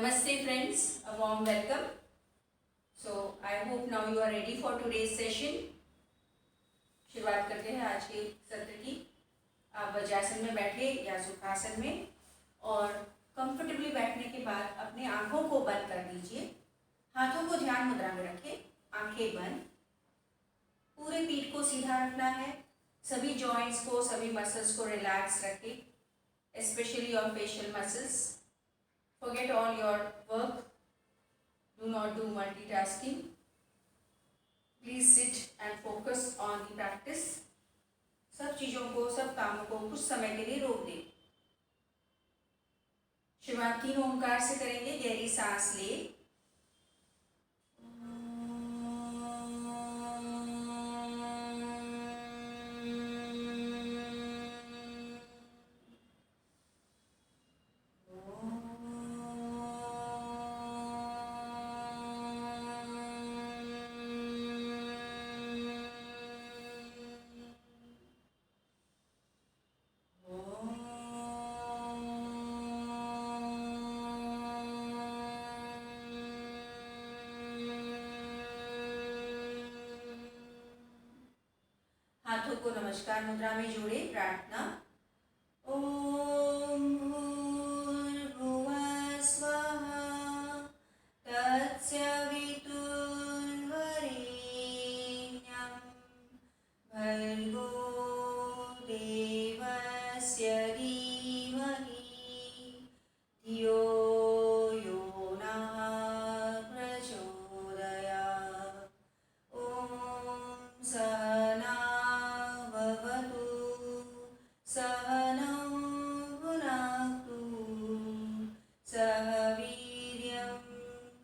Namaste friends, a warm welcome. So I hope now you are ready for today's session. शुरुआत करते हैं आज के सत्र की। आप वज्रासन में बैठे या सुखासन में और कंफर्टेबली बैठने के बाद अपने आंखों को बंद कर दीजिए। हाथों को ध्यान मुद्रा में रखें, आंखें बंद। पूरे पीठ को सीधा रखना है, सभी जॉइंट्स को, सभी मसल्स को रिलैक्स रखें, especially your facial muscles. Forget all your work. Do not do multitasking. Please sit and focus on the practice. सब चीज़ों को, सब कामों को कुछ समय के लिए रोक दें। शुरुआत 3 ओंकार से करेंगे। गहरी सांस ले, हाथों को नमस्कार मुद्रा में जोड़े। प्रार्थना। ओम भूर्भुवः स्वः तत्सवितुर्वरेण्यं भर्गो देवस्य धीमहि धियो यो नः प्रचोदयात्। ॐ सहना भवतु सहनौ भुनक्तु सह वीर्यं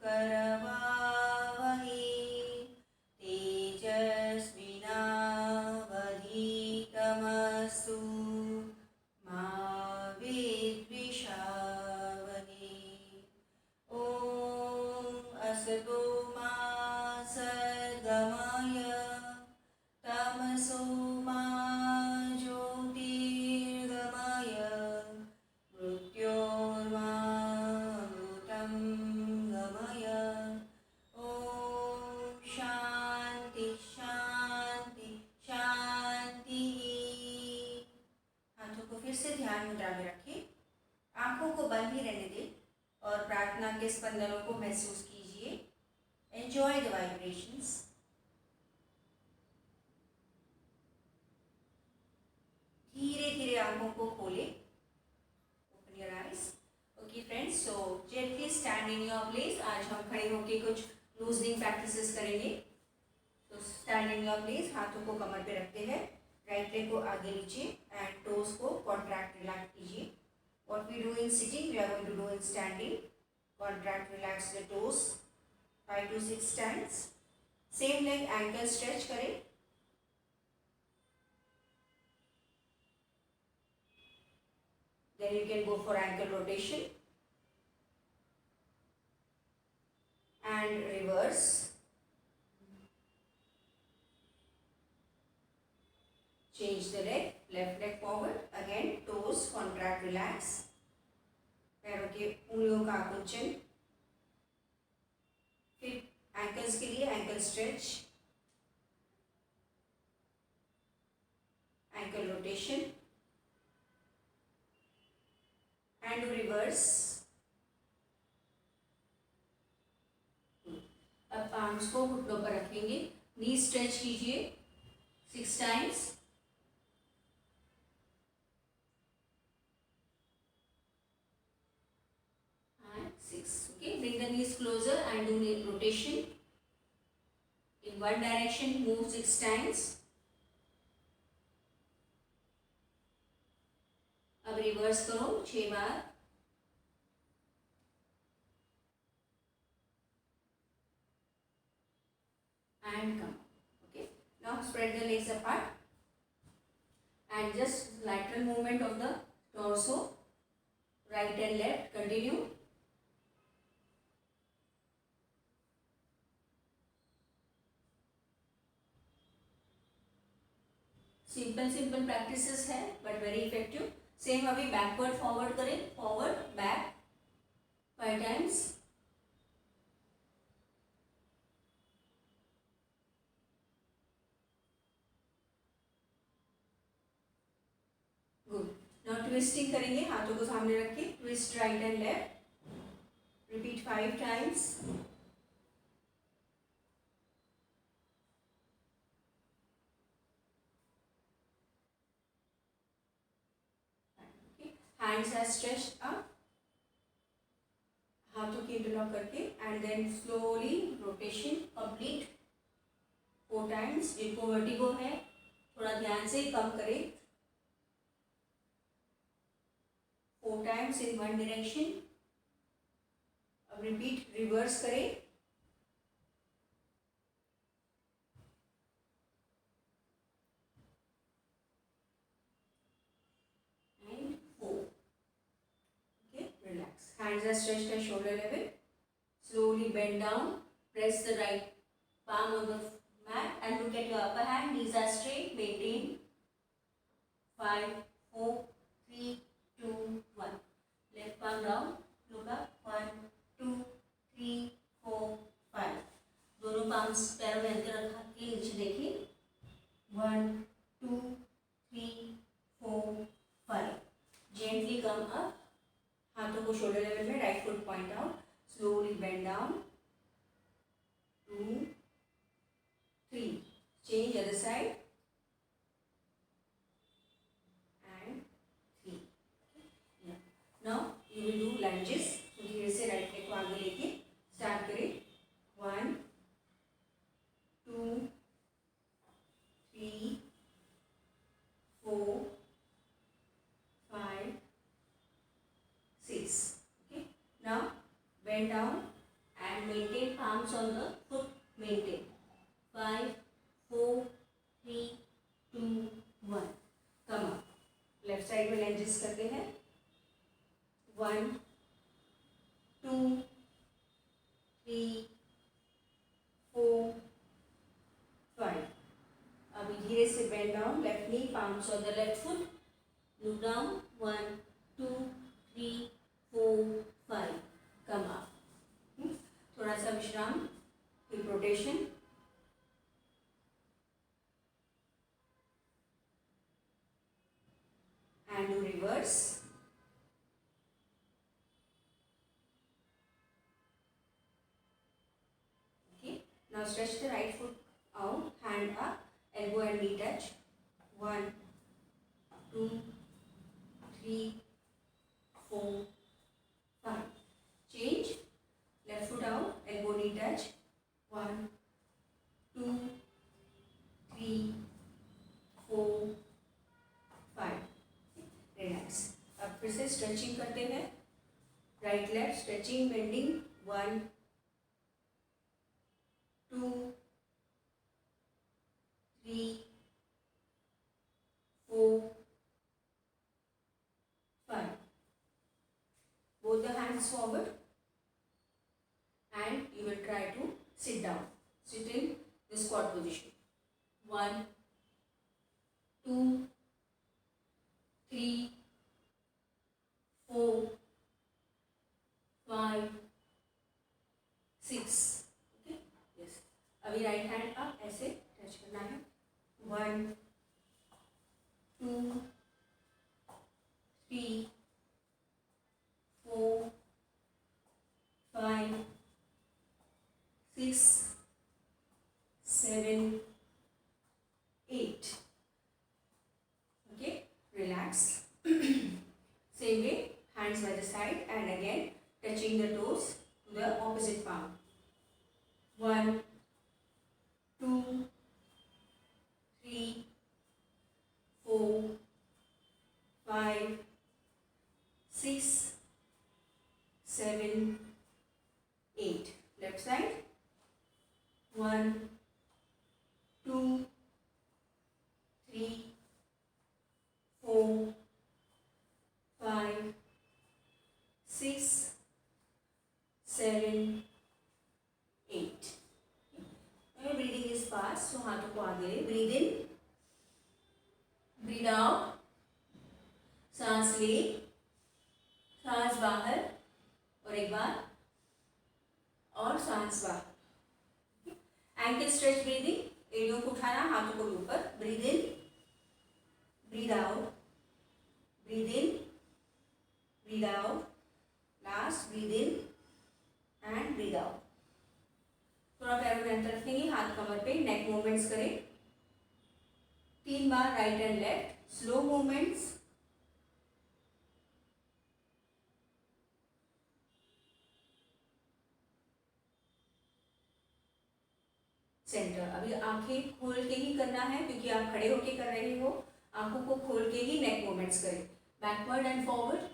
करवावहै तेजस्विनावधीतमस्तु मा विद्विषावहै। ॐ असतो मा सद्गमय तमसो मा ज्योतिर्गमय मृत्योर्मामृतं गमय। ॐ शान्ति शान्ति शान्तिः। हाथों को फिर से ध्यान मुद्रा में रखें, आंखों को बंद ही रहने दें और प्रार्थना के स्पंदनों को महसूस कीजिए। Enjoy the vibrations. धीरे धीरे आंखों को खोले। Open your eyes. Okay friends, so gently stand in your place. आज हम खड़े होकर कुछ लूजनिंग प्रैक्टिसेस करेंगे। तो स्टैंड इन योर प्लेस, हाथों को कमर पे रखते हैं, राइट लेग को आगे लीजिए एंड टोज को कॉन्ट्रैक्ट रिलैक्स कीजिए। What we do in sitting, we are going to do in standing. Contract, relax the toes. 5 to 6 times. Same leg, ankle stretch करें। Then you can go for ankle rotation and reverse. Change the leg, left leg forward, again toes contract relax, पैरों के उंगलियों का आकुंचन। फिर ankles के लिए ankle stretch, ankle rotation and reverse. अब आर्म्स को घुटनों पर रखेंगे, नी स्ट्रेच कीजिए 6 times. Okay, bring the knees closer and do knee rotation in one direction. Move 6 times. अब रिवर्स करो 6 बार। And come. Okay, now spread the legs apart and just lateral movement of the torso, right and left. Continue. Simple practices है but very effective. Same अभी backward forward करें, forward back 5 5 times. Good. Now twisting करेंगे, हाथों को सामने रख के twist right and left. Repeat 5 times. Hands are stretched up. हाथों की इंटरलॉक करके and then slowly rotation complete 4 times. जिनको वर्टिगो है थोड़ा ध्यान से कम करें. 4 times in one direction. अब रिपीट रिवर्स करें. And 4. Okay, relax. Hands are stretched at shoulder level. Slowly bend down. Press the right palm on the mat and look at your upper hand. Knees are straight. Maintain. 5, 4, 3, 2, 1. Left palm down. Look up. 1, 2, 3, 4, 5. दोनों palms पैरों में अंदर रखा के नीचे देखिए. 1, 2, 3, 4, 5. Gently come up. हाथों को shoulder level में. Right foot point out. Slowly bend down. 2, 3. Change other side. And 3. Yeah. Now you will do lunges. तो धीरे से राइट लेग को आगे लेके स्टार्ट करें. 1, 2, 3, 4, 5, 6. Okay. Now bend down and maintain palms on the foot. Maintain. 5, 4, 3, 2, 1. Come up. Left side में lunges करते हैं. 1, 2, 3, 4, 5. अभी धीरे से bend down. Left knee palms on the left foot. Look down. 1, 2, 3, 4, 5. Come up. थोड़ा सा विश्राम. Hip rotation. And do reverse. Okay. Now stretch the right foot out. Hand up. Elbow and knee touch. 1, 2, 3, 4, 5. Change. Left foot out. Elbow knee touch. 1, 2, 3, 4, 5. Relax. अब फिर से stretching करते हैं. Right left stretching bending. 1, 2, 3, 4, 5. Both the hands forward and you will try to sit down. Sit in the squat position. 1, 2, 3, 4, 5, 6. Okay. Yes. अभी right hand आप ऐसे touch करना है. 1, 2, 3, 4, 5, 6, 7, 8. Okay. Relax. Same way, hands by the side and again touching the toes to the opposite palm. 1, 2, 3, 4, 5, 6, 7, 8. Left side. 1, 2, 3, 4, 5, 6, 7, 8. When breathing is fast, so हाथों को आगे ले. Breathe in, breathe out. सांस ले, सांस बाहर और एक बार और सांस बाहर। एंकल स्ट्रेच ब्रीदिंग, एड़ियों को उठाना, हाथों को ऊपर, breathe in, breathe out, breathe in, breathe out, last breathe in and breathe out. थोड़ा पैरों में अंतर रखेंगे, हाथ कमर पे, नेक मूवमेंट्स करें 3 बार, right and left, slow movements. Centre, अभी आंखें खोल के ही करना है क्योंकि आप खड़े होके कर रहे हो, आंखों को खोल के ही नेक मूवमेंट्स करें, backward and forward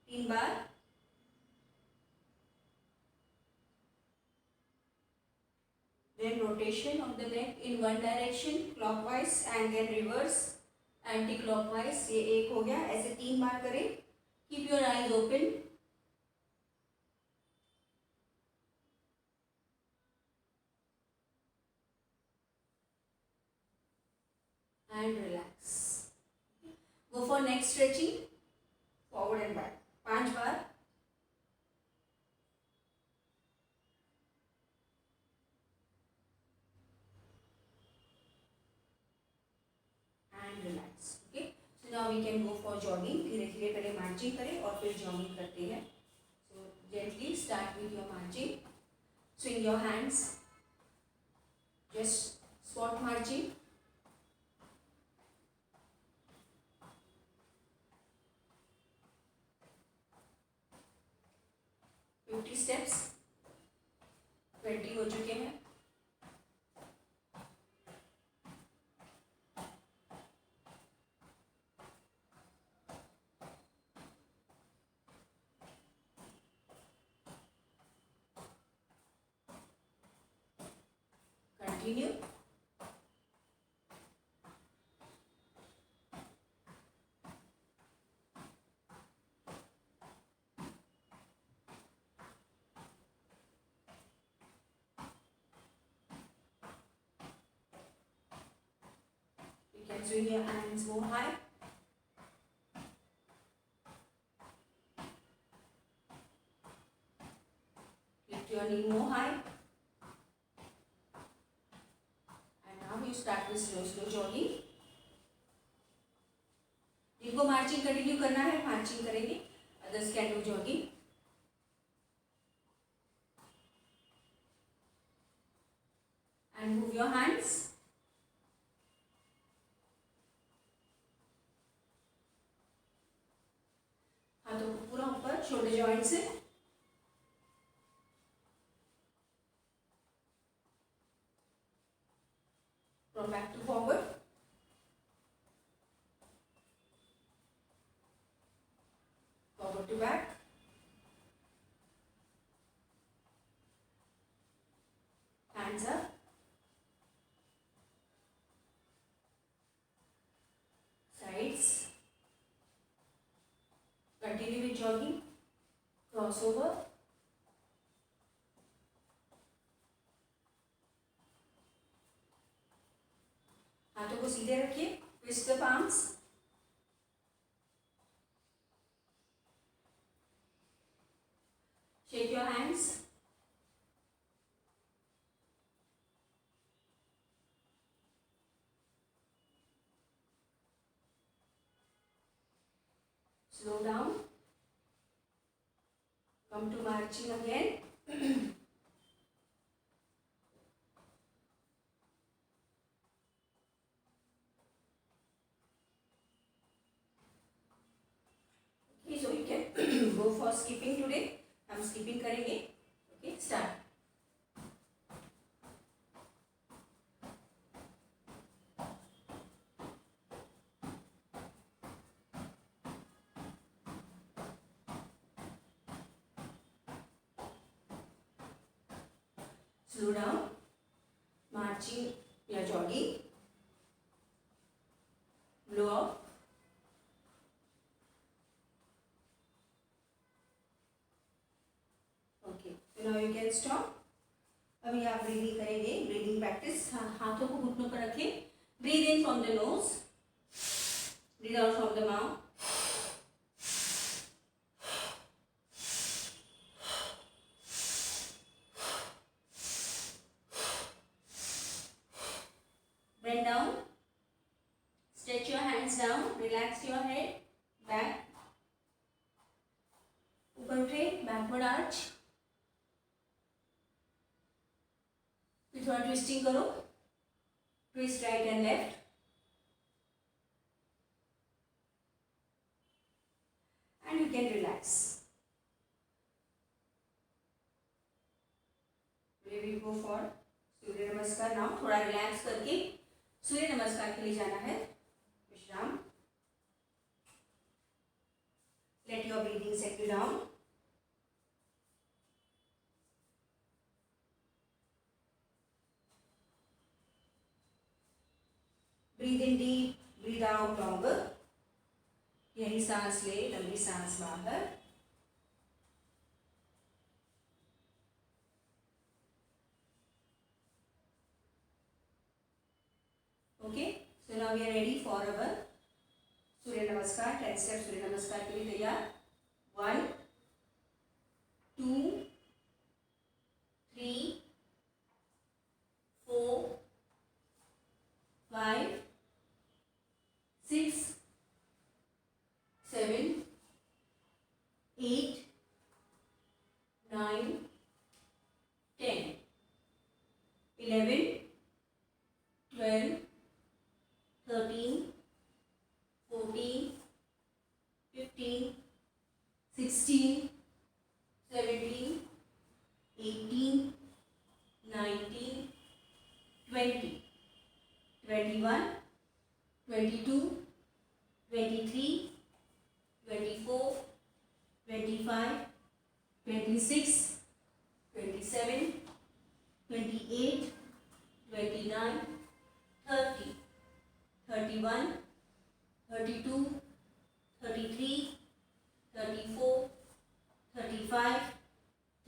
3 bar. Then rotation of the neck in one direction clockwise and then reverse anti clockwise, ये एक हो गया। ऐसे 3 बार करें। Keep your eyes open. And relax. Go for neck stretching, forward and back 5 bar. And relax. Okay. So now we can go for jogging. धीरे धीरे पहले marching करें और फिर जॉगिंग करते हैं। So gently start with your marching. Swing your hands. Just spot marching. Steps 20 हो चुके हैं। Continue. Swing your hands more high. Lift your knee more high. And now you start with slow jogging. जिनको marching continue करना है marching करेंगे, others can do jogging. And move your hands. हाथों को पूरा ऊपर, शोल्डर जॉइंट से। From back to forward. Forward to back. Hands up. Sides. Continue with jogging. Crossover. हाथों को सीधे रखिए, twist the palms. Shake your hands. Slow down. Come to marching again. Okay, so you can go for skipping today. हम skipping करेंगे. Okay, start. Slow down, marching या jogging, blow up, okay. So now you can stop. अभी आप breathing करेंगे, breathing practice. हाथों को घुटनों पर रखें। Breathe in from the nose, breathe out from the mouth. उठे, बैकवर्ड आर्च, फिर थोड़ा ट्विस्टिंग करो, twist right and left, and you can relax. We will go for Surya Namaskar now. थोड़ा रिलैक्स करके सूर्य नमस्कार के लिए जाना है. विश्राम. Let your breathing settle down. Breathe in deep, breathe out longer. गहरी सांस ले, लंबी सांस बाहर. Okay, so now we are ready for our सूर्य नमस्कार. 10 स्टेप सूर्य नमस्कार के लिए तैयार. 1, 2, 3, 4, 5, 6, 7, 8, 9, 10, 11, 12, 13, 14, 15, 16, 17, 18, 19, 20, 21, 22, 23, 24, 25, 26, 27, 28, 29, 30, 31, 32, 33, 34, 35,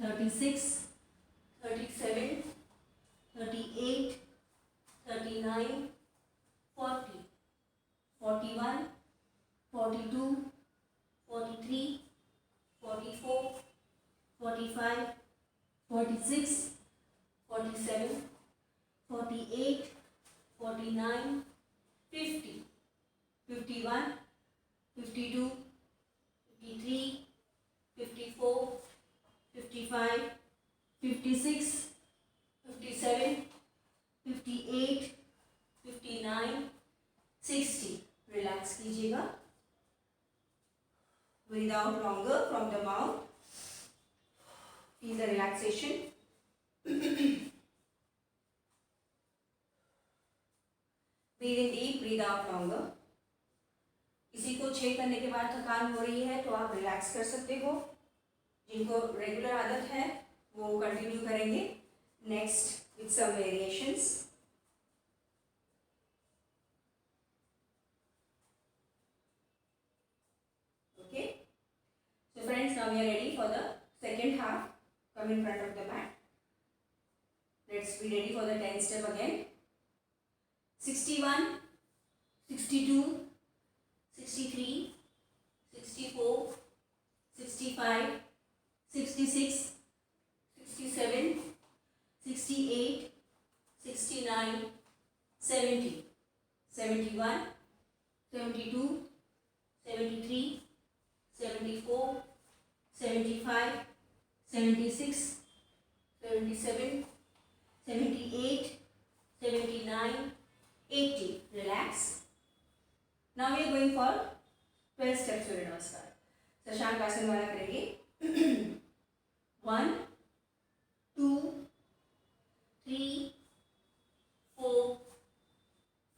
36, 37, 38, 39, 40, 41, 42, 43, 44, 45, 46, 47, 48, 49, 50, 51, 52, 53, 54, 55, 56, 57, 58, 59, 60. रिलैक्स कीजिएगा. Breathe out longer from the mouth. Feel the relaxation. Breathe in deep, breathe out longer. इसी को 6 करने के बाद थकान हो रही है तो आप रिलैक्स कर सकते हो. जिनको रेगुलर आदत है वो कंटिन्यू करेंगे. Next with some variations. Okay, so friends, now we are ready for the second half. Come in front of the mat. Let's be ready for the 10 step again. 61, 62, 63, 64, 65, 66, 67, 68, 69, 70, 71, 72, 73, 74, 75, 76, 77, 78, 79, 80. Relax. Now we are going for 12 step सूर्य नमस्कार. शशांक आसन वाला करेंगे. 1, 2, 3, 4,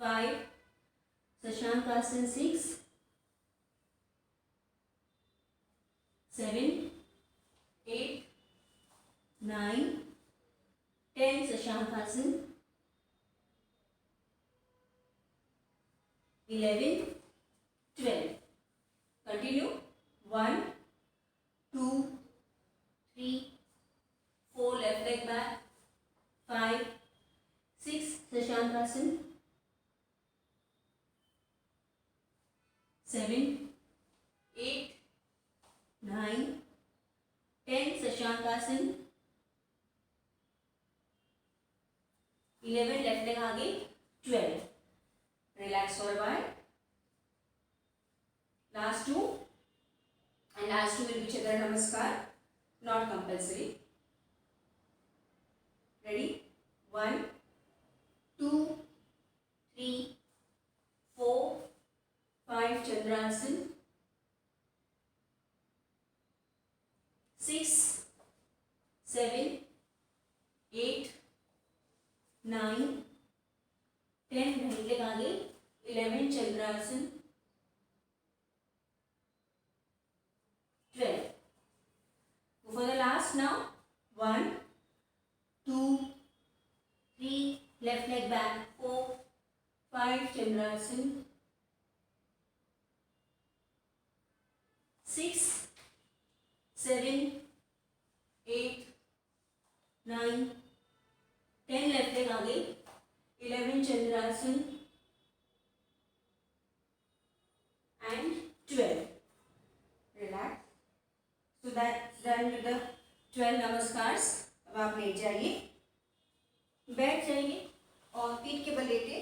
5. शशांक आसन 6, 7, 8, 9, 10. शशांक आसन 11, 12. Continue. 1, 2, 3, 4. Left leg back. 5, 6. Shashankasan. 7, 8, 9, 10. Shashankasan. 11. Left leg आगे. 12. Relax for a while. Last 2. And last two will be Chadra Namaskar, not compulsory. Ready? 1, 2, 3, 4, 5 Chandrasan, 6, 7, 8, 9, 10 घंटे आगे 11 चंद्रासन, 12. Go for the last now. 1, 2, 3, left leg back, 4, 5 Chandrasan, 6, 7, 8, 9, 10 left leg आगे 11 Chandrasan and 12. Relax. So that's done with the 12 नमस्कार्स. अब आप late जाइए, बैठ जाइए और पीठ के बल लेटे.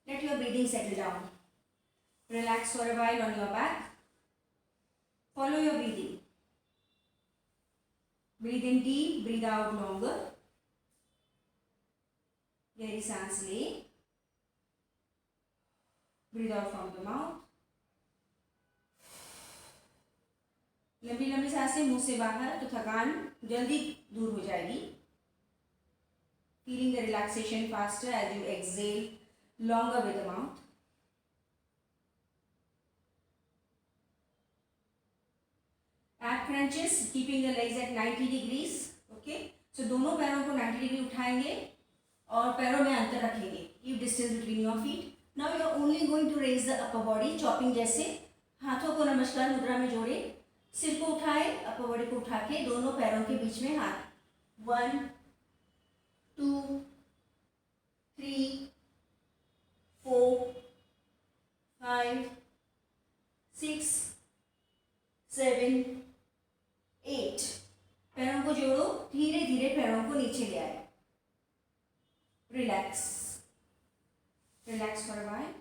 Let your breathing settle down. Relax for a while on your back. Follow your breathing. Breathe in deep, breathe out longer. गहरी सांस ले. Breathe out from the mouth. लंबी लंबी सांसें मुंह से बाहर तो थकान जल्दी दूर हो जाएगी. Feeling the relaxation faster as you exhale longer with the mouth. Ab crunches, keeping the legs at 90 degrees. Okay. So दोनों पैरों को 90 डिग्री उठाएंगे और पैरों में अंतर रखेंगे. Keep distance between your feet. Now you are only going to raise the upper body, chopping जैसे. हाथों को नमस्कार मुद्रा में जोड़े, सिर को उठाए, अपर बॉडी को उठा के दोनों पैरों के बीच में हाथ. 1, 2, 3, 4, 5, 6, 7, 8. पैरों को जोड़ो, धीरे धीरे पैरों को नीचे ले आए. Relax. Relax for a while.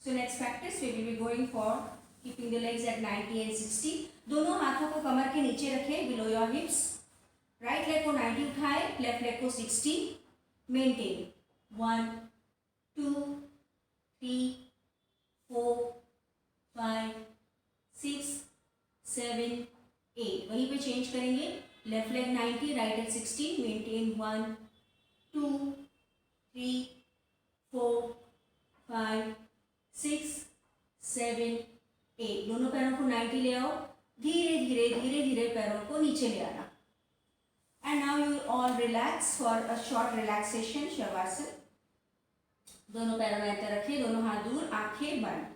So next practice we will be going for keeping the legs at 90 and 60. दोनों हाथों को कमर के नीचे रखें, below your hips. Right leg को 90 उठाए, left leg को 60. Maintain. 1, 2, 3, 4, 5, 6, 7, 8. वहीं पे चेंज करेंगे. Left leg 90, right leg 60. Maintain. 1, 2, 3, 4, 5, 6, 7, 8. दोनों पैरों को 90 ले आओ. धीरे धीरे पैरों को नीचे ले आना. And now you all relax for a short relaxation. Shavasana. दोनों पैरों में अंतर रखें, दोनों हाथ दूर, आंखें बंद.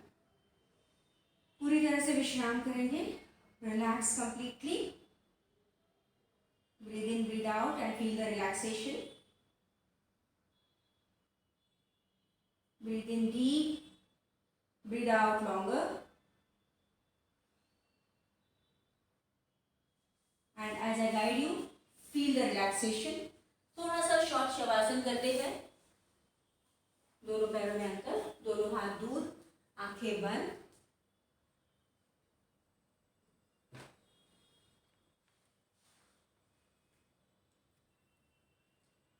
पूरी तरह से विश्राम करेंगे. Relax completely. Breathe in, breathe out and feel the relaxation. Breathe in deep, breathe out longer. And as I guide you, feel the relaxation. थोड़ा सा शॉर्ट शवासन करते हैं. दोनों पैरों में अंतर, दोनों हाथ दूर, आंखें बंद.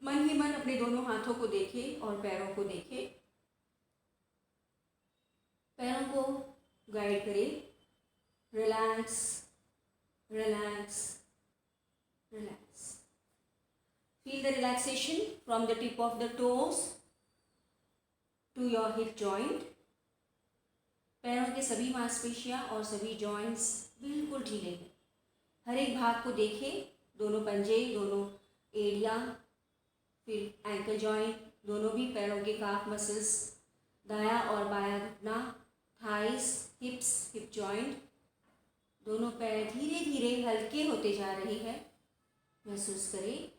मन ही मन अपने दोनों हाथों को देखे और पैरों को देखे. पैरों को गाइड करें. Relax, relax, relax. Feel the relaxation from the tip of the toes to your hip joint. पैरों के सभी मांसपेशियां और सभी जॉइंट्स बिल्कुल ढीले हैं. हर एक भाग को देखें. दोनों पंजे, दोनों एड़ियाँ, फिर एंकल जॉइंट, दोनों भी पैरों के काफ मसल्स, दाया और बायां घुटना, थाइस, हिप्स, हिप जॉइंट. दोनों पैर धीरे धीरे हल्के होते जा रहे हैं. महसूस करें.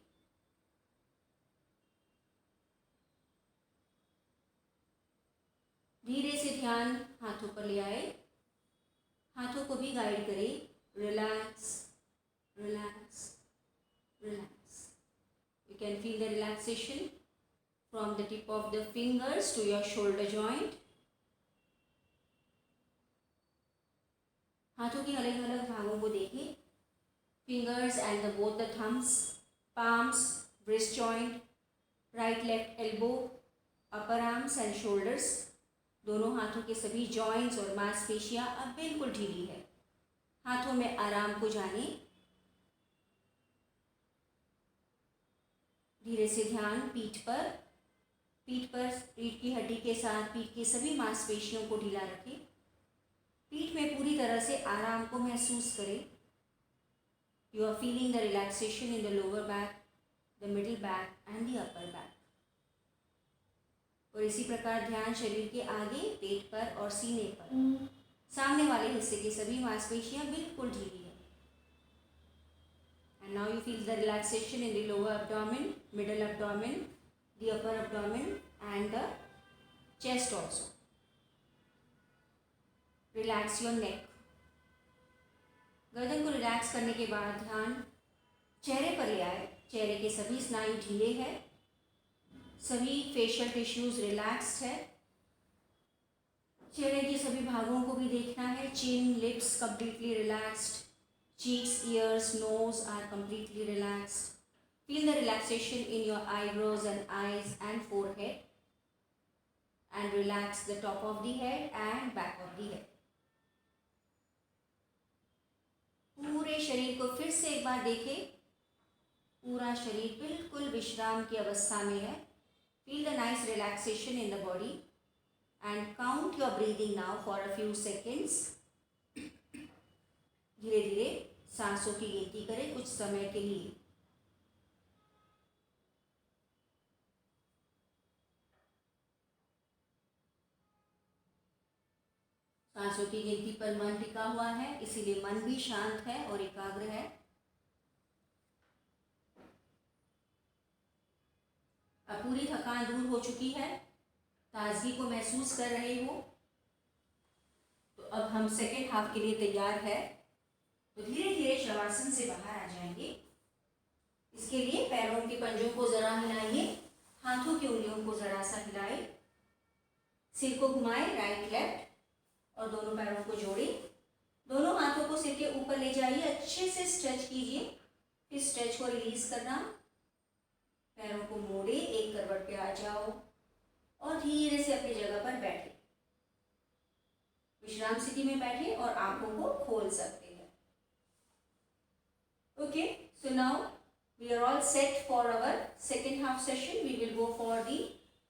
धीरे से ध्यान हाथों पर ले आए. हाथों को भी गाइड करें. Relax, relax, relax. You can feel the relaxation from the tip of the fingers to your shoulder joint. हाथों के अलग अलग भागों को देखिए. Fingers and both the thumbs, palms, wrist joint, right left elbow, upper arms and shoulders. दोनों हाथों के सभी जॉइंट्स और मांसपेशियां अब बिल्कुल ढीली है. हाथों में आराम को जाने. धीरे से ध्यान पीठ पर रीढ़ की हड्डी के साथ पीठ की सभी मांसपेशियों को ढीला रखें. पीठ में पूरी तरह से आराम को महसूस करें. You are feeling the relaxation in the lower back, the middle back and the upper back. और इसी प्रकार ध्यान शरीर के आगे, पेट पर और सीने पर. सामने वाले हिस्से की सभी मांसपेशियां बिल्कुल ढीली है. And now you feel the relaxation in the lower abdomen, middle abdomen, the upper abdomen and the chest also. Relax your neck. गर्दन को रिलैक्स करने के बाद ध्यान चेहरे पर ले आए. चेहरे के सभी स्नायु ढीले हैं. सभी फेशियल टिश्यूज रिलैक्स्ड है. चेहरे के सभी भागों को भी देखना है. Chin, lips completely relaxed. Cheeks, ears, nose are completely relaxed. Feel the relaxation in your eyebrows and eyes and forehead. And relax the top of the head and back of the head. पूरे शरीर को फिर से एक बार देखें. पूरा शरीर बिल्कुल विश्राम की अवस्था में है. Feel the nice relaxation in the body and count your breathing now for a few seconds. धीरे धीरे सांसों की गिनती करें कुछ समय के लिए. सांसों की गिनती पर मन टिका हुआ है, इसीलिए मन भी शांत है और एकाग्र है. अब पूरी थकान दूर हो चुकी है. ताजगी को महसूस कर रहे हो. तो अब हम सेकेंड हाफ के लिए तैयार है. तो धीरे धीरे शवासन से बाहर आ जाएंगे. इसके लिए पैरों के पंजों को जरा हिलाइए. हाथों की उंगलियों को जरा सा हिलाए. सिर को घुमाए राइट लेफ्ट और दोनों पैरों को जोड़े. दोनों हाथों को सिर के ऊपर ले जाइए. अच्छे से स्ट्रेच कीजिए. फिर स्ट्रेच को रिलीज करना. पैरों को मोड़े, एक करवट पे आ जाओ और धीरे से अपनी जगह पर बैठे. विश्राम स्थिति में बैठे और आंखों को खोल सकते हैं. Okay, so now we are all set for our second half session. We will go for the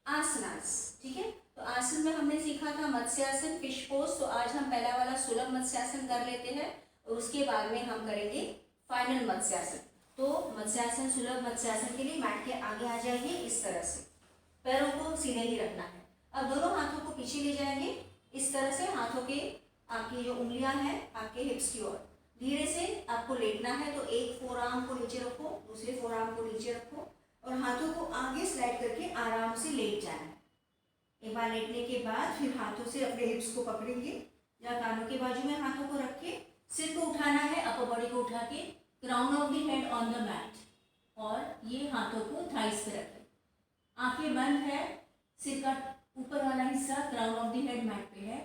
asanas. ठीक है, तो आसन में हमने सीखा था मत्स्यासन, फिश पोज. तो आज हम पहला वाला सुलभ मत्स्यासन कर लेते हैं और उसके बाद में हम करेंगे फाइनल मत्स्यासन. तो मत्स्यासन, सुलभ मत्स्यासन के लिए मैट के आगे आ जाइए. इस तरह से पैरों को सीधे ही रखना है. अब दोनों हाथों को पीछे ले जाएंगे. इस तरह से हाथों के, आपकी जो उंगलियां हैं आपके हिप्स की ओर. धीरे से आपको लेटना है. तो एक फोर आर्म को नीचे रखो, दूसरे फोर आर्म को नीचे रखो और हाथों को आगे स्लाइड करके आराम से लेट जाना है. एक बार लेटने के बाद फिर हाथों से अपने हिप्स को पकड़ेंगे या कानों के बाजू में हाथों को रख के सिर को उठाना है. अपर बॉडी को उठा के crown of the head on the mat और ये हाथों को थाइस पे रखें. आंखें बंद है. सिर का ऊपर वाला हिस्सा crown of the head mat पे है.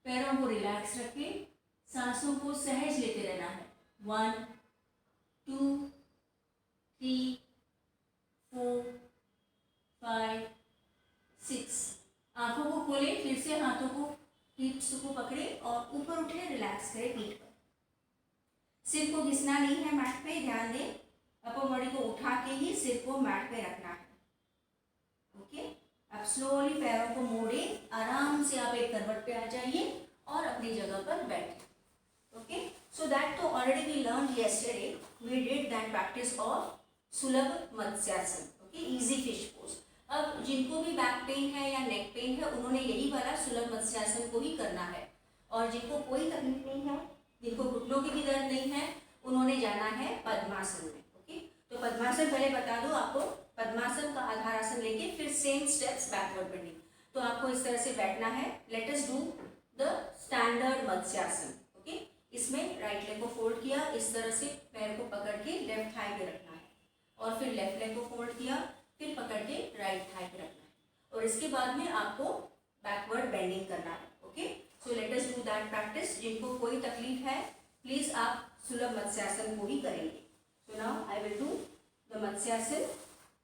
पैरों को रिलैक्स रखें. सांसों को सहज लेते रहना है. 1 2 3 4 5 6. आंखों को खोले. फिर से हाथों को, हिप्स को पकड़े और ऊपर उठे. रिलैक्स करें पीठ पर. सिर को घिसना नहीं है मैट पे. ध्यान दें, अपर बॉडी को उठा के ही सिर को मैट पे रखना है. ओके, अब स्लोली पैरों को मोड़े. आराम से आप एक करवट पे आ जाइए और अपनी जगह पर बैठे. ओके, सो दैट तो already we learn yesterday. We did that practice of Sulabh Matsyasana. Okay, easy fish pose. अब जिनको भी बैक पेन है या नेक पेन है उन्होंने यही वाला सुलभ मत्स्यासन को ही करना है. और जिनको कोई तकलीफ नहीं है, जिनको घुटनों की भी दर्द नहीं है, उन्होंने जाना है पद्मासन में. ओके, तो पद्मासन पहले बता दो आपको. पद्मासन का आधार आसन लेके फिर सेम स्टेप्स बैकवर्ड बेंडिंग. तो आपको इस तरह से बैठना है. Let us do the standard matsyasana. Okay, इसमें राइट लेग को फोल्ड किया. इस तरह से पैर को पकड़ के लेफ्ट थाई पे रखना है. और फिर लेफ्ट लेग को फोल्ड किया, फिर पकड़ के राइट थाई पे रखना है और इसके बाद में आपको बैकवर्ड बेंडिंग करना है। Okay, so let us do that practice. जिनको कोई तकलीफ है प्लीज आप सुलभ मत्स्यासन को ही करेंगे। So now I will do the matsyasana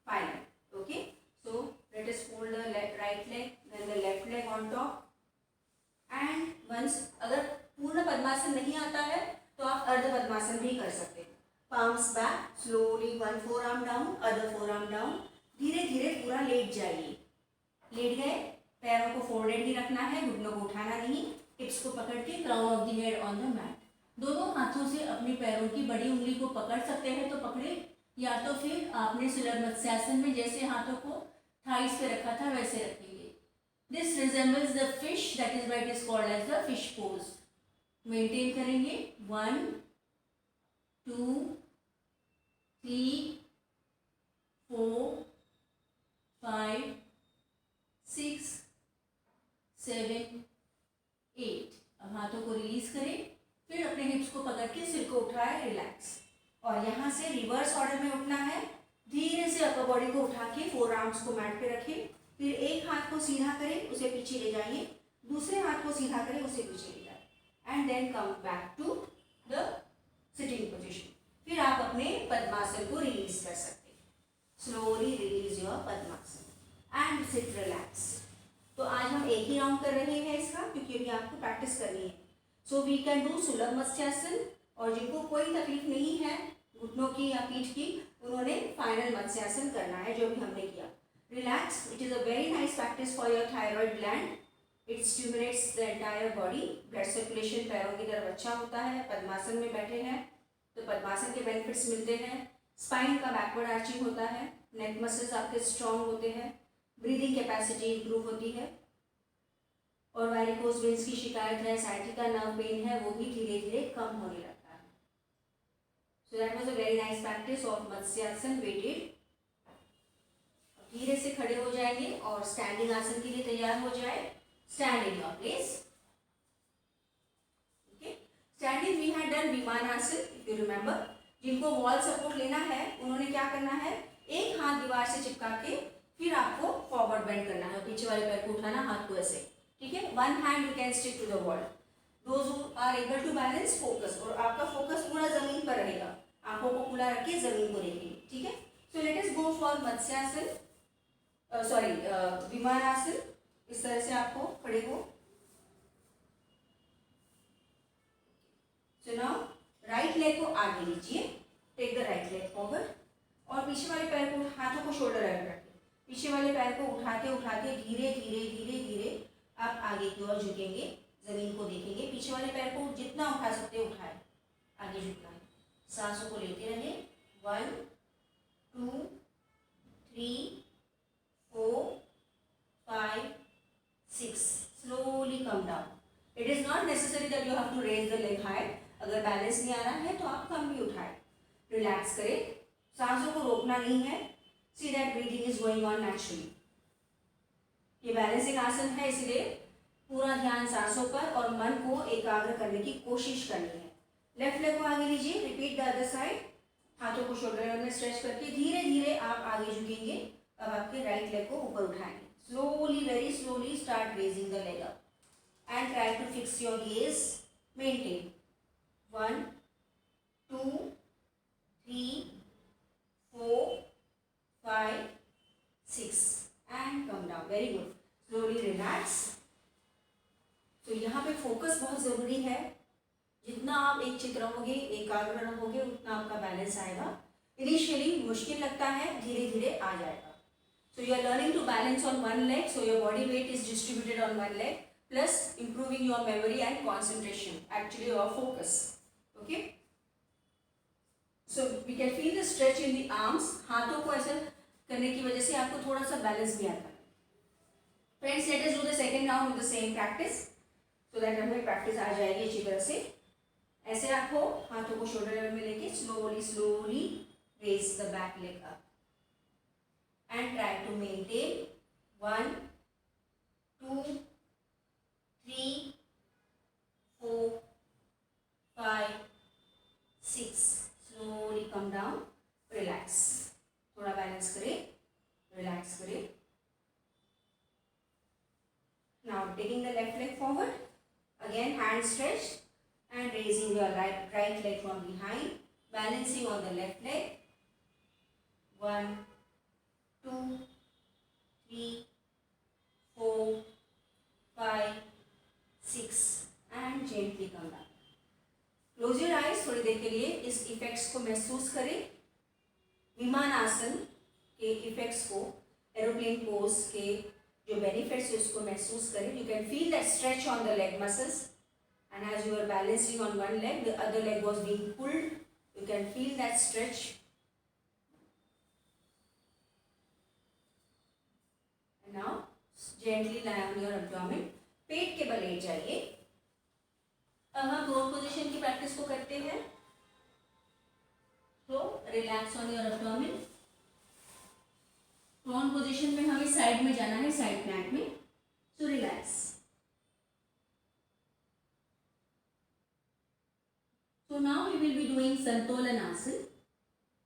final. Okay, so let us fold the right leg, then the left leg on top and once, अगर पूर्ण पद्मासन नहीं आता है तो आप अर्ध पद्मासन भी कर सकते हैं। Palms back, slowly one four arm down, other four arm down, धीरे धीरे पूरा लेट जाइए। लेट गए, पैरों को फोल्डेड ही रखना है, घुटनों को उठाना नहीं, हिप्स को पकड़ के crown of the head on the mat. दोनों हाथों से अपने पैरों की बड़ी उंगली को पकड़ सकते हैं तो पकड़े, या तो फिर आपने सुलभ मत्स्यासन में जैसे हाथों को थाइस पे रखा था वैसे रखेंगे। This resembles the fish, that is why it is called as the fish pose. Maintain करेंगे 1 2 3 4 5 6 7 8। अब हाथों को रिलीज करें, फिर अपने हिप्स को पकड़ के सिर को उठाए, रिलैक्स, और यहाँ से रिवर्स ऑर्डर में उठना है। धीरे से अपर बॉडी को उठा के फोर आर्म्स को मैट पे रखें, फिर एक हाथ को सीधा करें, उसे पीछे ले जाइए, दूसरे हाथ को सीधा करें, उसे पीछे ले जाइए, and then come back to the sitting position. फिर आप अपने पद्मासन को रिलीज कर सकते हैं। Slowly release your padmasana and sit relax. तो आज हम एक ही राउंड कर रहे हैं इसका, क्योंकि अभी आपको प्रैक्टिस करनी है। सो वी कैन डू सुलभ मत्स्यासन, और जिनको कोई तकलीफ नहीं है घुटनों की या पीठ की, उन्होंने फाइनल मत्स्यासन करना है जो भी हमने किया। Relax, it is a very nice practice for your thyroid gland. It stimulates the entire body, blood circulation पैरों की तरफ अच्छा होता है। पद्मासन में बैठे हैं तो पद्मासन के बेनिफिट्स मिलते हैं। स्पाइन का बैकवर्ड आर्चिंग होता है, नेक मसल्स आपके स्ट्रॉन्ग होते हैं, ब्रीदिंग कैपेसिटी इंप्रूव होती है, और वैरिकोज वेन्स की शिकायत है, साइटिका नर्व पेन है, वो भी धीरे धीरे कम होने लगता है। So that was a very nice practice of matsyasana weighted. धीरे से खड़े हो जाएंगे और स्टैंडिंग आसन के लिए तैयार हो जाए। Stand in your place. Okay, standing we had done Vimanasana, if you remember. जिनको वॉल सपोर्ट लेना है उन्होंने क्या करना है, एक हाथ दीवार से चिपका के फिर आपको फॉरवर्ड बेंड करना है, पीछे वाले पैर को उठाना, हाथ को ऐसे, ठीक है। One hand you can stick to the wall. Those who are able to balance focus, और आपका फोकस पूरा जमीन पर रहेगा, आंखों को खुला रख के जमीन को देखेंगे, ठीक है। So let us go for Matsyasana, sorry Vimanasana. इस तरह से आपको खड़े हो। सो नाउ राइट लेग को आगे लीजिए, take the right leg forward, और पीछे वाले पैर को, हाथों को शोल्डर लेवल रखें, पीछे वाले पैर को उठाते उठाते धीरे धीरे धीरे धीरे आप आगे की ओर झुकेंगे, जमीन को देखेंगे। पीछे वाले पैर को जितना उठा सकते उठाए, आगे झुकना है। सांसों को लेते रहे, 1 2 3 4 5 6। Slowly come down. It is not necessary that you have to raise the leg high. अगर बैलेंस नहीं आ रहा है तो आप कम भी उठाए। रिलैक्स करें, सांसों को रोकना नहीं है। See that breathing is going on naturally. ये बैलेंसिंग आसन है, इसलिए पूरा ध्यान सांसों पर और मन को एकाग्र करने की कोशिश करनी है। लेफ्ट लेग को आगे लीजिए, रिपीट द अदर साइड। हाथों को शोल्डर में स्ट्रेच करके धीरे धीरे आप आगे झुकेंगे। अब आपके राइट लेग को ऊपर उठाएंगे। Slowly, very slowly start raising the leg up and try to fix your gaze. Maintain 1 2 3 4 5 6 and come down. Very good. Slowly relax. तो यहाँ पे फोकस बहुत ज़रूरी है। जितना आप एक चित रहोगे, एकाग्र रहोगे, उतना आपका बैलेंस आएगा। इनिशियली मुश्किल लगता है, धीरे धीरे आ जाएगा। So you are learning to balance on one leg, so your body weight is distributed on one leg, plus improving your memory and concentration, actually your focus. Okay? So we can feel the stretch in the arms. हाथों को ऐसा करने की वजह से आपको थोड़ा सा बैलेंस भी आता है। Friends, let us do the second round with the same practice, so that हमें प्रैक्टिस आ जाएगी अच्छी तरह से। ऐसे आप हो, हाथों को शोल्डर लेवल में लेके slowly slowly raise the back leg up and try to maintain 1 2 3 4 5 6. Slowly come down, relax. taking the left leg forward, again hand stretched and raising your right leg from behind, balancing on the left leg. 1, 2, 3, 4, 5, 6 and gently come back. Close your eyes, थोड़ी देर के लिए इस effects को महसूस करें, विमान आसन के इफेक्ट्स को, एरोप्लेन पोज के जो बेनिफिट्स है उसको महसूस करें. You can feel that stretch on the leg muscles and as you are balancing on one leg, the other leg was being pulled. You can feel that stretch. And now gently lie on your abdomen. पेट के बल late जाइए. अब हम prone position की practice को करते हैं. तो relax on your abdomen. Prone position में हमें साइड में जाना है, साइड प्लैंक में. So relax. So now we will be doing santolan asana.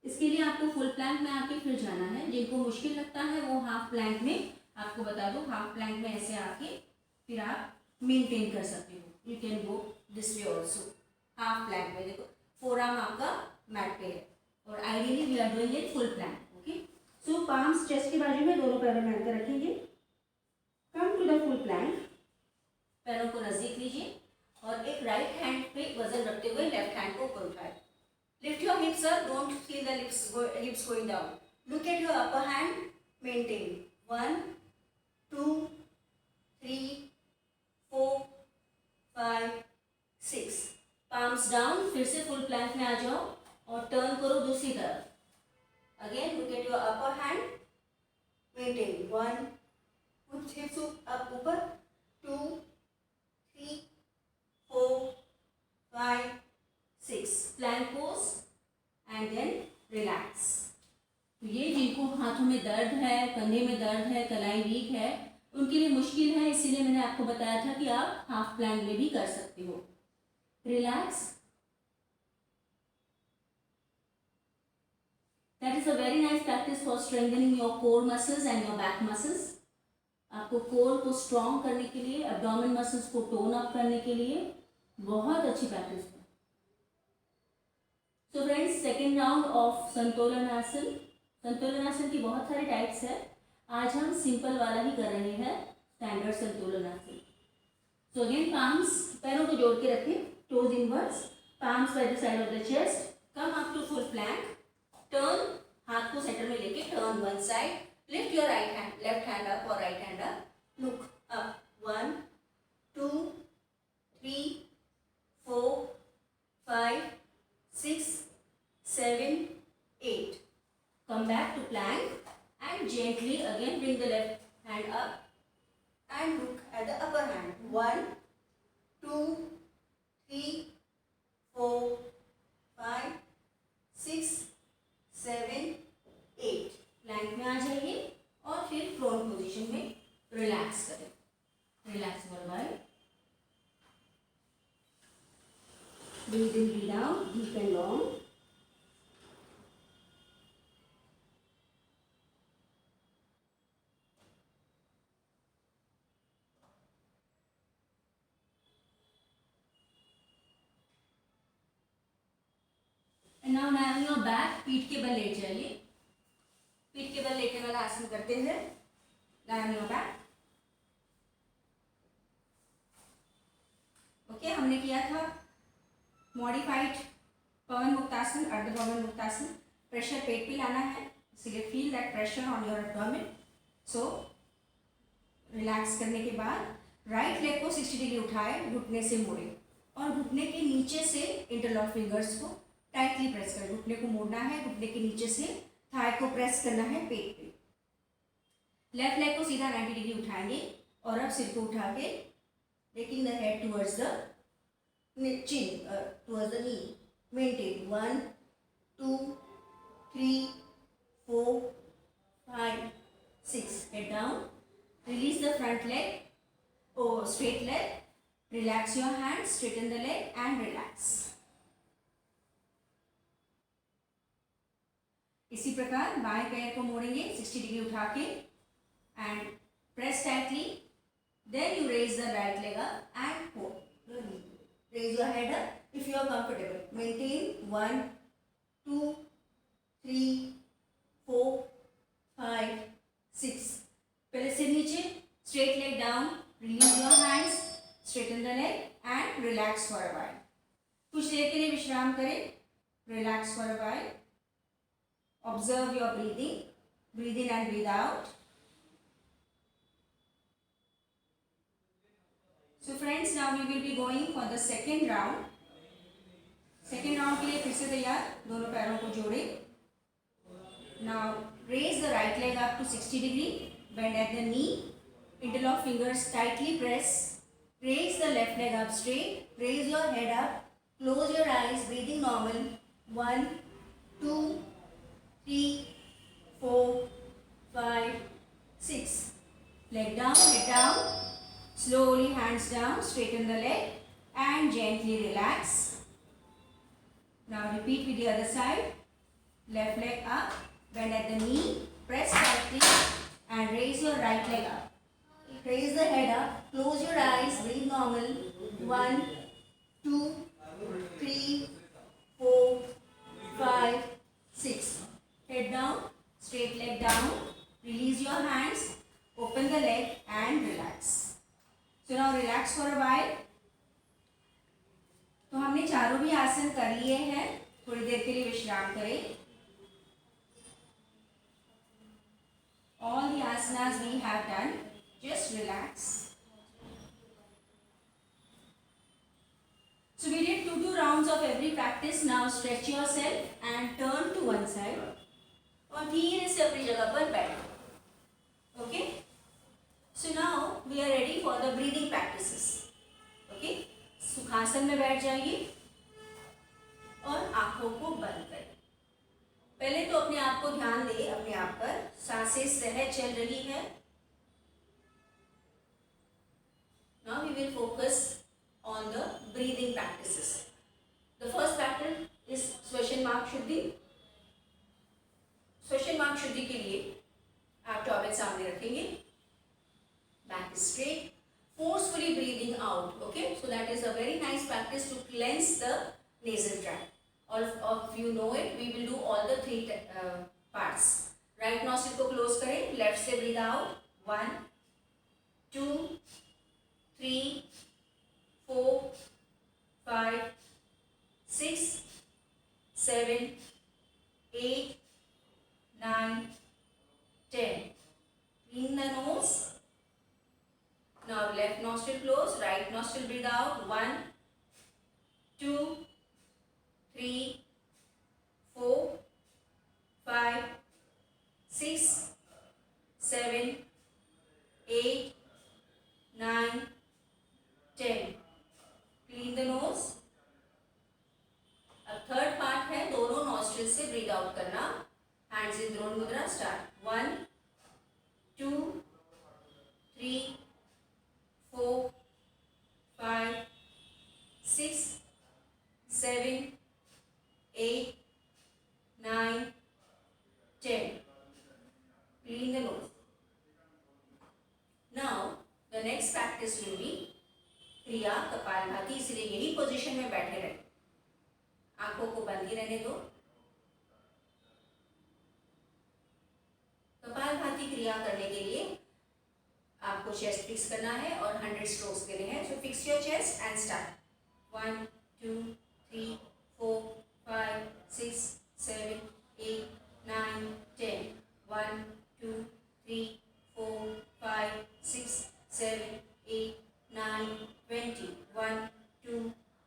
इसके लिए आपको फुल प्लैंक में आके फिर जाना है. जिनको मुश्किल लगता है वो हाफ प्लैंक में, आपको बता दो, हाफ प्लैंक में ऐसे आके फिर आप मेंटेन कर सकते हो. You can go this way also. Half plank में देखो फोर आर्म आपका मैट पे है और ideally we are doing it full plank. Okay, so palms chest के बाजू में, दोनों पैरों में अंतर रखेंगे. Come to the full plank. पैरों को नजदीक लीजिए और एक राइट हैंड पे वजन रखते हुए लेफ्ट हैंड को ऊपर उठाए. Lift your hips up, don't feel the हिप्स going down. Look at your upper hand, maintain. 1, 2, 3, 4, 5, 6. Palms down. फिर से फुल प्लैंक में आ जाओ और टर्न करो दूसरी तरफ. Again look at your upper hand, maintain. 1, put hips up ऊपर. 2, 3, 4, 5, 6. Plank pose and then relax. तो ये जिनको हाथों में दर्द है, कंधे में दर्द है, कलाई वीक है, उनके लिए मुश्किल है, इसीलिए मैंने आपको बताया था कि आप हाफ प्लैंक में भी कर सकते हो. Relax. That is a very nice practice for strengthening your core muscles and your back muscles. आपको कोर को स्ट्रॉन्ग करने के लिए, एब्डोमेन मसल्स को टोन अप करने के लिए बहुत अच्छी प्रैक्टिस है. So friends, second round of Santolan asana. Santolan आसन की बहुत सारे टाइप्स है. आज हम सिंपल वाला ही कर रहे हैं, स्टैंडर्ड संतोलन आसन. सो अगेन पाम्स, पैरों को जोड़ के रखें, toes inwards, palms by the side of the chest. Come up to full plank. Turn, हाथ को सेंटर में लेके turn one side. Lift your right hand, left hand up और right hand up. Look up. 1, 2, 3, 4, 5, 6, 7, 8. Come back to plank and gently again bring the left hand up and look at the upper hand. 1, 2, 3, 4, 5, 6, 7, 8. Planck में आ जाइए और फिर prone position में relax करें. Relax वर्बाइल. Breathe in, breathe out, deep and long. And now lie on your back. पीठ के बल late जाइए. पीठ के बल लेटने वाला आसन करते हैं. Lie on your back. Okay, हमने किया था मॉडिफाइड पवन मुक्तासन, अर्ध पवन मुक्तासन. प्रेशर पेट पे लाना है, इसलिए feel that pressure on your abdomen. So relax करने के बाद राइट लेग को 60 डिग्री उठाए, घुटने से मोड़े और घुटने के नीचे से इंटरलॉक फिंगर्स को टाइटली प्रेस करें. घुटने को मोड़ना है, घुटने के नीचे से थाई को प्रेस करना है पेट पे. लेफ्ट लेग को सीधा 90 डिग्री उठाएंगे और अब सिर को उठा के taking the head towards the chin, towards the knee. Maintain. 1, 2, 3, 4, 5, 6. Head down. Release the front leg. Oh, straight leg. Relax your hands. Straighten the leg and relax. इसी प्रकार बाएं पैर को मोड़ेंगे 60 डिग्री उठा के and press tightly Then you raise the right leg up and hold your knee. Raise your head up if you are comfortable. Maintain 1, 2, 3, 4, 5, 6. पहले सिर नीचे, straight leg down, release your hands, straighten the leg and relax for a while. कुछ देर के लिए विश्राम करें. Relax for a while. Observe your breathing. Breathe in and breathe out. So friends, now we will be going for the second round. Second round के लिए फिर से तैयार. दोनों पैरों को जोड़ें. Now raise the right leg up to 60 degree. Bend at the knee. Interlock fingers, tightly press. Raise the left leg up straight. Raise your head up. Close your eyes. Breathing normal. 1, 2, 3, 4, 5, 6. Leg down, head down. Slowly hands down. Straighten the leg and gently relax. Now repeat with the other side. Left leg up. Bend at the knee. Press tightly and raise your right leg up. Raise the head up. Close your eyes. Breathe normal. 1, 2, 3, 4, 5, 6. Head down. Straight leg down. Release your hands. Open the leg and relax. So now relax for a while. तो हमने चारों भी आसन कर लिए हैं. थोड़ी देर के लिए विश्राम करें. All the asanas we have done. Just relax. So we did two rounds of every practice. Now stretch yourself and turn to one side. और धीरे से अपनी जगह पर बैठो. Okay? So now we are ready for the breathing practices. Okay? सुखासन में बैठ जाइए और आंखों को बंद करें. पहले तो अपने आप को ध्यान दे, अपने आप पर सांसें सहज चल रही है. Now we will focus on the breathing practices. The first practice is श्वसन मार्ग शुद्धि. श्वसन मार्ग शुद्धि के लिए आप टॉवेल सामने रखेंगे. Back is straight. Forcefully breathing out. Okay, so that is a very nice practice to cleanse the nasal tract. All of you know it. We will do all the three parts. Right nostril को close करें. Left से breathe out. 1, 2, 3, 4, 5, 6, 7, 8, 9, 10. Clean the nose. Now left nostril close, right nostril breathe out. 1, 2, 3, 4, 5, 6, 7, 8, 9, 10. Clean the nose. अब third part है दोनों nostril से breathe out करना. Hands in Drona मुद्रा. Start. 1, 2, 3, 4, 5, 6, 7, 8, 9, 10. Clean the nose. Now the next practice will be क्रिया कपालभाति. इसलिए यही position में बैठे रहे. आंखों को बंद ही रहने दो. कपालभाति क्रिया करने के लिए आपको चेस्ट फिक्स करना है और 100 स्ट्रोक्स के लिए है. So fix your chest and start. 1, 2, 3, 4, 5, 6, 7, 8, 9, 10. 1, 2, 3, 4, 5, 6, 7, 8, 9, 20. 1, 2,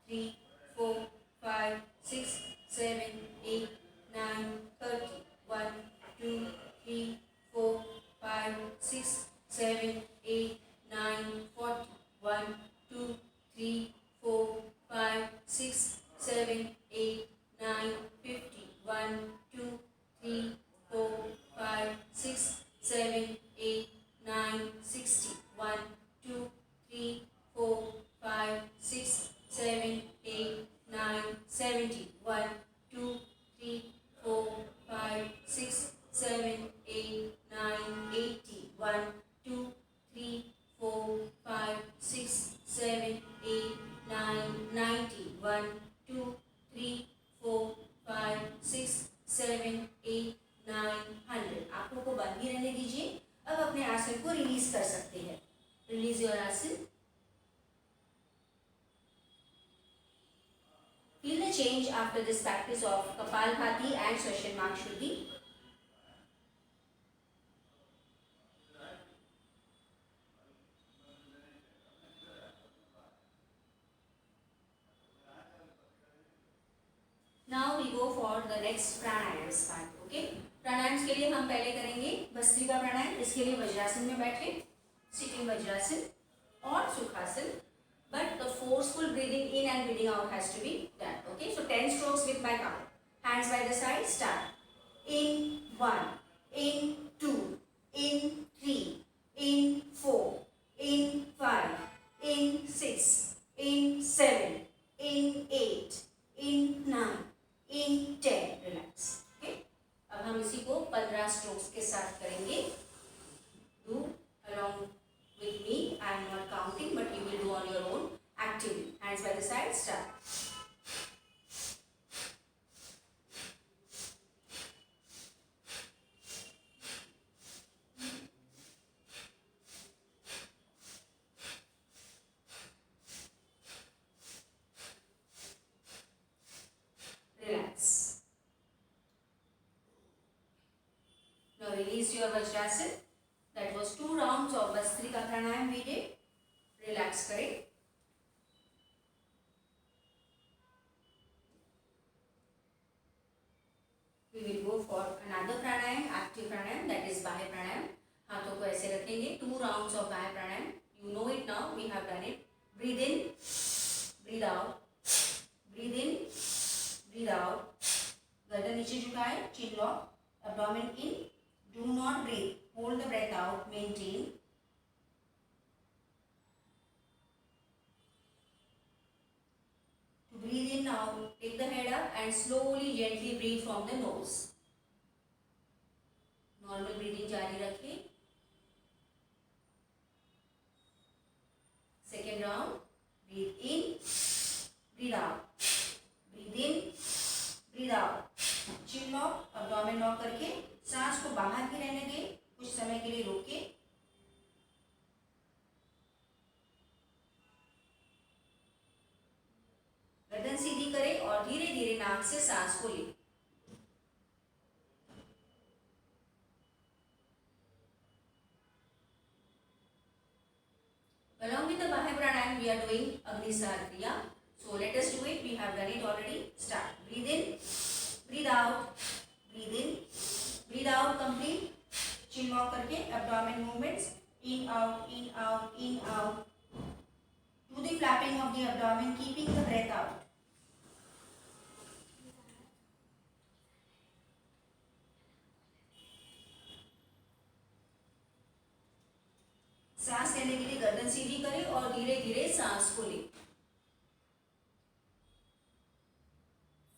3, 4, 5, 6, 7, 8, 9, 30. 1, 2, 3, 4, 5, 6, 7, 8, 9, 40. 1, 2, 3, 4, 5, 6, 7, 8, 9, 50. 1, 2, 3, 4, 5, 6, 7, 8, 9, 60. 1, 2, 3, 4, 5, 6, 7, 8, 9, 70. 1, 2, 3, 4, 5, 6, 7, 8, 9, 80. 1, 2, 3, अपने आसन को रिलीज कर सकते हैं। रिलीज योर आसन। Feel the change after this practice of Kapalbhati and Swasthyamak Shuddhi. Now we go for the next pranayams part. Okay? प्राणायाम के लिए हम पहले करेंगे भस्त्रिका प्राणायाम। इसके लिए वज्रासन में बैठे, सिटिंग वज्रासन और सुखासन. But the forceful breathing in and breathing out has to be done. Okay, so 10 strokes with my count. Hands by the side. Start. In 1, in 2, in 3, in 4, in 5, in 6, in 7, in 8, in 9, in 10. Relax. Okay. अब हम इसी को 15 strokes के साथ करेंगे. Do along with me. I am not counting, but you will do on your own actively. Hands by the side. Start. Relax. Now release your Vajrasan. That was 2 rounds of Vastrika Pranayam we did. Relax करें. We will go for another pranayam, active pranayam, that is Bahay pranayam. हाथों को ऐसे रखेंगे. 2 rounds of Bahay pranayam. You know it now. We have done it. Breathe in, breathe out. Breathe in, breathe out. गर्दन नीचे झुकाएं. Chin lock. Abdomen in. Do not breathe. Hold the breath out. Maintain. To breathe in now, take the head up and slowly, gently breathe from the nose. Normal breathing जारी रखें. Second round. Breathe in, breathe out. Breathe in, breathe out. Chin lock, abdomen lock करके सांस को बाहर ही रहने दें. कुछ समय के लिए रोके. गर्दन सीधी करें और धीरे धीरे नाक से सांस को लें. Along with the Bahay pranayam, we are doing Agnisar Kriya. So let us do it. We have done it already. Start. Breathe in, breathe out. Breathe in, breathe out. Complete. Chin lock करके abdomen movements. In out, in out, in out. Do the flapping of the abdomen, keeping the breath out. सांस लेने के लिए गर्दन सीधी करें और धीरे धीरे सांस को लें.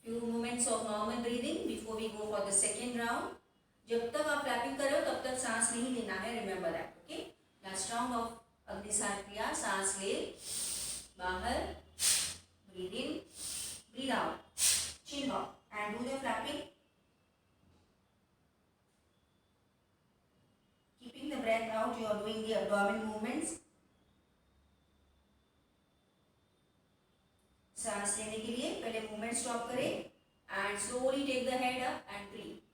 Few moments of normal breathing before we go for the second round. जब तक आप फ्लैपिंग कर रहे हो तब तक सांस नहीं लेना है. Remember that. Okay. Last round of Agnisar क्रिया. सांस ले, बाहर, breathe in, breathe out. Chin lock and do the flapping. Keeping the breath out, you are doing the abdomen movements. सांस लेने के लिए पहले मूवमेंट स्टॉप करें and slowly take the head up and breathe.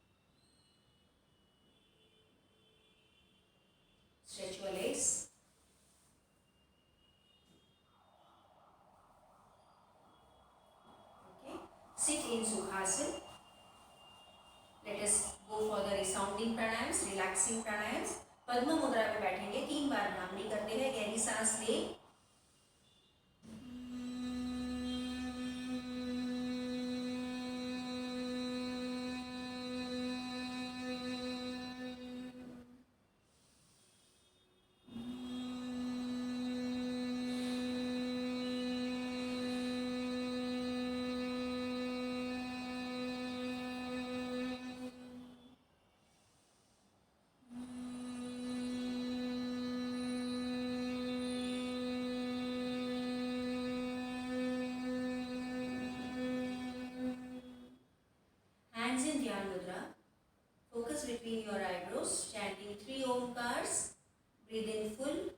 Stretch your legs. Okay. Sit in Sukhasan. Let us go for the resounding pranayams, relaxing pranayams. पद्म मुद्रा में बैठेंगे. 3 बार भ्रामरी करते हैं. गहरी सांस ले. Hands in Dhyan Mudra. Focus between your eyebrows, chanting 3 Omkars. Breathe in full.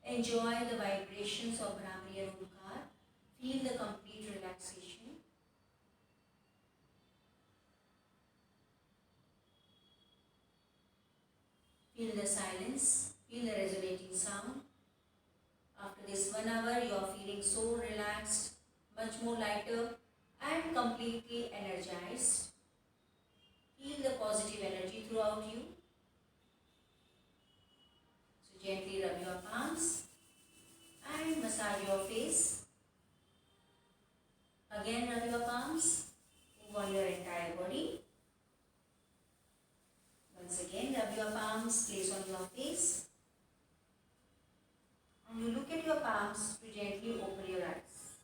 Enjoy the vibrations of Brahmi and Omkar. Feel the complete relaxation. Feel the silence. Feel the resonating sound. After this 1 hour, you are feeling so relaxed, much more lighter and completely energized. Feel the positive energy throughout you. So gently rub your palms and massage your face. Again rub your palms. Move on your entire body. Once again rub your palms, place on your face. And you look at your palms to gently open your eyes.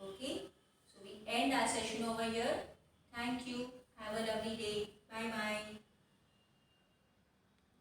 Okay? So we end our session over here. Thank you. Have a lovely day. Bye bye.